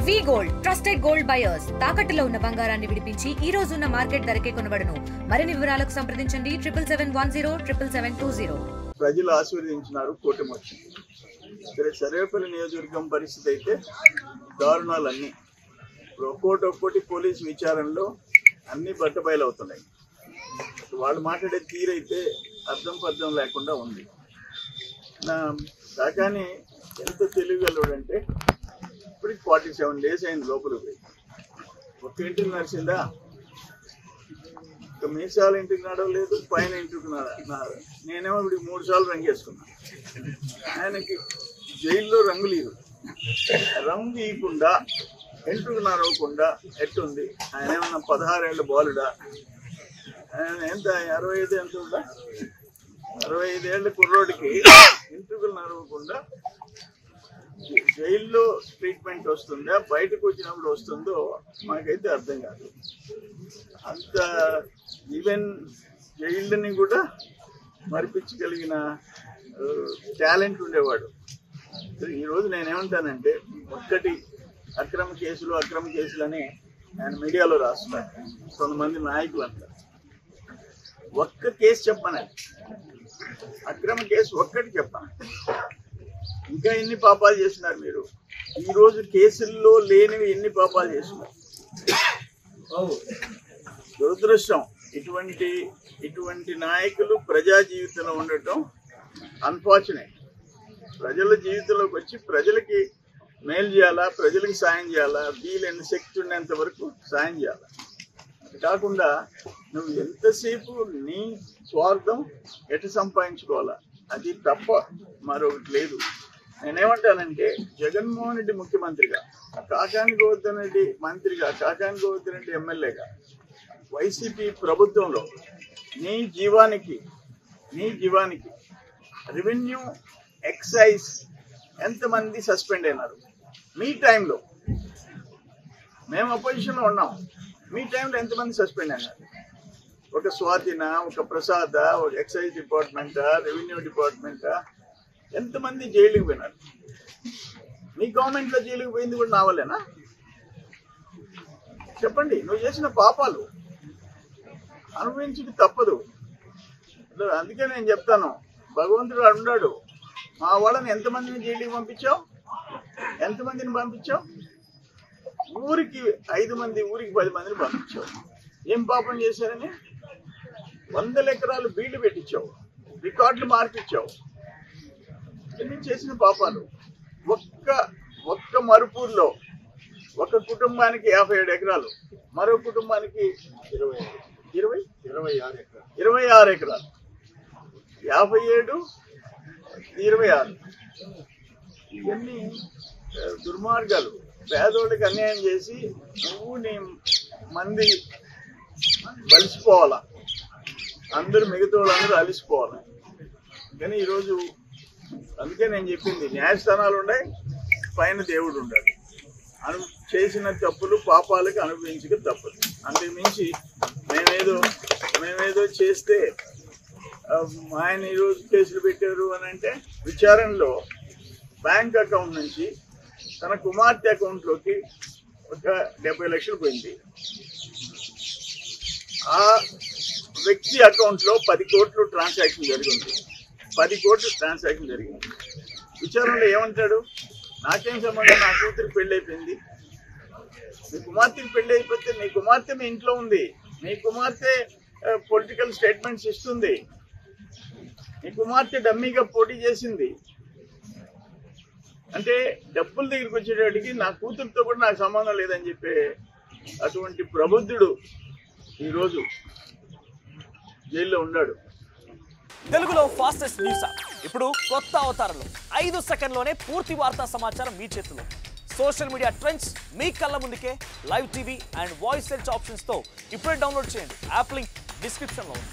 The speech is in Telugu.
వి గోల్డ్ ట్రస్టెడ్ గోల్డ్ బయర్స్ తాకట్టులో ఉన్న బంగారాన్ని విడిపించి ఈ రోజు ఉన్న మార్కెట్ ధరకే కొనబడును. మరిన్ని వివరాలకు సంప్రదించండి 77107720. ప్రజలు ఆశీర్వదించినారు, కూటమి వచ్చింది. సర్వేపల్లి నియోజకవర్గం పరిస్థితి అయితే దారుణాలన్నీ ఒక్కోటి పోలీసు విచారణలో అన్ని బట్టబయలవుతున్నాయి. వాళ్ళు మాట్లాడే తీరైతే అర్థం పర్థం లేకుండా ఉంది. నా కాకాని ఎంత తెలియగలడంటే ఇప్పటికి 47 days అయింది లోపలికి పోయి. ఒక ఇంటికి నడిచిందా, ఇక మీసాల ఇంటికి నడవలేదు, పైన ఇంటికి నేనేమో ఇప్పుడు 3 సార్లు రంగు వేసుకున్నా. ఆయనకి జైల్లో రంగు లేదు, రంగు ఇవ్వకుండా ఇంటికి నడవకుండా ఎట్టుంది. ఆయన ఏమన్నా 16 ఏళ్ళ బాలుడా? ఆయన ఎంత 65 ఎంత ఉందా? 65 ఏళ్ళ కుర్రోడికి ఇంటికి నడవకుండా జైల్లో ట్రీట్మెంట్ వస్తుందా, బయటకు వచ్చినప్పుడు వస్తుందో మాకైతే అర్థం కాదు. అంత ఈవెన్ జైళ్ళని కూడా మరిపించగలిగిన టాలెంట్ ఉండేవాడు. ఈరోజు నేనేమంటానంటే, ఒక్కటి అక్రమ కేసులని ఆయన మీడియాలో రాస్తున్నారు కొంతమంది నాయకులు అంటారు. ఒక్క కేసు చెప్పాను, అక్రమ కేసు ఒక్కటి చెప్పాను. ఇంకా ఎన్ని పాపాలు చేస్తున్నారు మీరు? ఈరోజు కేసుల్లో లేనివి ఎన్ని పాపాలు చేస్తున్నారు? దురదృష్టం. ఇటువంటి నాయకులు ప్రజా జీవితంలో ఉండటం అన్ఫార్చునేట్. ప్రజల జీవితంలోకి వచ్చి ప్రజలకి మేలు చేయాలా, ప్రజలకి సాయం చేయాలా, వీలైన శక్తి ఉండేంత వరకు సాయం చేయాలా. అది కాకుండా నువ్వు ఎంతసేపు నీ స్వార్థం ఎటు సంపాదించుకోవాలా, అది తప్ప మరొకటి లేదు. నేనేమంటానంటే, జగన్మోహన్ రెడ్డి ముఖ్యమంత్రిగా, కాకాని గోవర్ధన్ రెడ్డి మంత్రిగా, కాకాని గోవర్ధన్ రెడ్డి ఎమ్మెల్యేగా, వైసీపీ ప్రభుత్వంలో నీ జీవానికి రెవెన్యూ, ఎక్సైజ్ ఎంతమంది సస్పెండ్ అయినారు? మీ టైంలో, మేము అపోజిషన్లో ఉన్నాం, మీ టైంలో ఎంతమంది సస్పెండ్ అయినారు? ఒక స్వాతిన, ఒక ప్రసాద, ఒక ఎక్సైజ్ డిపార్ట్మెంటా, రెవెన్యూ డిపార్ట్మెంటా, ఎంతమంది జైలుకి పోయినారు? మీ గవర్నమెంట్లో జైలుకి పోయింది కూడా నా వల్లేనా? చెప్పండి. నువ్వు చేసిన పాపాలు అనుభవించుకు తప్పదు. అందుకే నేను చెప్తాను, భగవంతుడు అన్నాడు, మా వాళ్ళని ఎంతమందిని జైలుకి పంపించావు? ఎంతమందిని పంపించావు? ఊరికి 5 మంది, ఊరికి 10 మందిని పంపించావు. ఏం పాపం చేశారని? 100 ఎకరాలు బీళ్లు పెట్టించావు, రికార్డులు మార్పించావు. ఇవన్నీ చేసిన పాపాలు. ఒక్క మరుపూర్లో ఒక కుటుంబానికి 57 ఎకరాలు, మరో కుటుంబానికి 26 ఎకరాలు. 57, 26. ఇవన్నీ దుర్మార్గాలు. పేదోళ్ళకి అన్యాయం చేసి నువ్వు నీ మంది బలిసిపోవాలా, మిగతా వాళ్ళందరూ అలిసిపోవాలి. కానీ ఈరోజు అందుకే నేను చెప్పింది, న్యాయస్థానాలు ఉన్నాయి, పైన దేవుడు ఉండాలి. చేసిన తప్పులు పాపాలకు అనుభవించక తప్పదు. అంతకు మించి మేమేదో చేస్తే ఆయన ఈరోజు కేసులు పెట్టారు అని అంటే, విచారణలో బ్యాంక్ అకౌంట్ నుంచి తన కుమార్తె అకౌంట్లోకి ఒక 70 లక్షలు పోయింది. ఆ వ్యక్తి అకౌంట్లో 10 కోట్లు ట్రాన్సాక్షన్ జరిగింది. 10 కోట్లు ట్రాన్సాక్షన్ జరిగింది. విచారణలో ఏమంటాడు? నాకేం సంబంధం, నా కూతురికి పెళ్ళి అయిపోయింది. మీ కుమార్తెకి పెళ్ళి అయిపోతే మీ కుమార్తె మీ ఇంట్లో ఉంది, మీ కుమార్తె పొలిటికల్ స్టేట్మెంట్స్ ఇస్తుంది, మీ కుమార్తె డమ్మీగా పోటీ చేసింది అంటే డబ్బుల దగ్గరికి వచ్చేటప్పటికి నా కూతురుతో కూడా నాకు సంబంధం లేదని చెప్పే అటువంటి ప్రబుద్ధుడు ఈరోజు జైల్లో ఉన్నాడు. తెలుగులో ఫాస్టెస్ట్ న్యూస్ యాప్ ఇప్పుడు కొత్త అవతారంలో 5 సెకండ్లోనే పూర్తి వార్తా సమాచారం మీ చేతిలో. సోషల్ మీడియా ట్రెండ్స్ మీ కళ్ళ ముందుకే live TV and voice search ఆప్షన్స్తో ఇప్పుడే డౌన్లోడ్ చేయండి. యాప్ లింక్ డిస్క్రిప్షన్లో ఉంది.